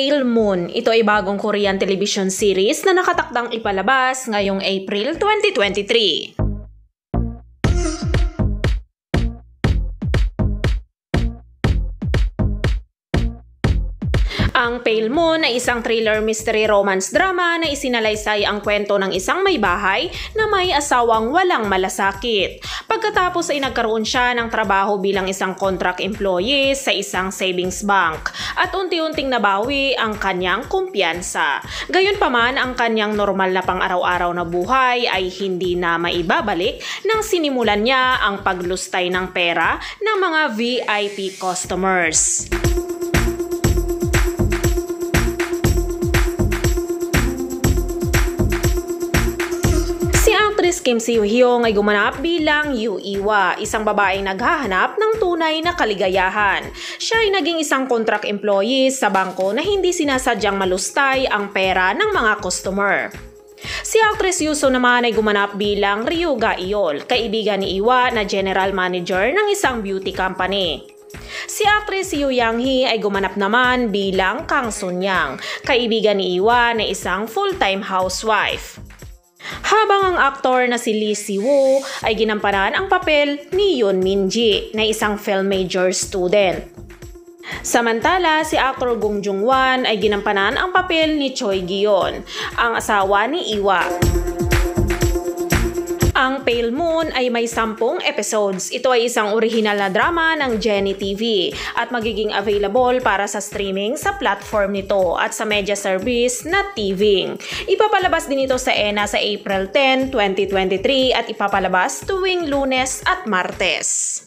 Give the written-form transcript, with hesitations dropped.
Pale Moon. Ito ay bagong Korean television series na nakatakdang ipalabas ngayong April 2023. Ang Pale Moon ay isang thriller mystery romance drama na isinalaysay ang kwento ng isang may bahay na may asawang walang malasakit. Pagkatapos ay nagkaroon siya ng trabaho bilang isang contract employee sa isang savings bank at unti-unting nabawi ang kanyang kumpiyansa. Gayunpaman, ang kanyang normal na pang-araw-araw na buhay ay hindi na maibabalik nang sinimulan niya ang paglustay ng pera ng mga VIP customers. Kim Si-hyung ay gumanap bilang Yoo Iwa, isang babaeng naghahanap ng tunay na kaligayahan. Siya ay naging isang contract employee sa bangko na hindi sinasadyang malustay ang pera ng mga customer. Si actress Yuso naman ay gumanap bilang Ryu Ga-eol, kaibigan ni Iwa na general manager ng isang beauty company. Si actress Yoo Yang-hee ay gumanap naman bilang Kang Sun-yang, kaibigan ni Iwa na isang full-time housewife. Habang ang aktor na si Lee Si-woo ay ginampanan ang papel ni Yoon Min-ji na isang film major student. Samantala, si aktor Gong Joong-wan ay ginampanan ang papel ni Choi Gi-yeon, ang asawa ni Iwa. Ang Pale Moon ay may 10 episodes. Ito ay isang orihinal na drama ng Jenny TV at magiging available para sa streaming sa platform nito at sa media service na TVing. Ipapalabas din ito sa ENA sa April 10, 2023 at ipapalabas tuwing Lunes at Martes.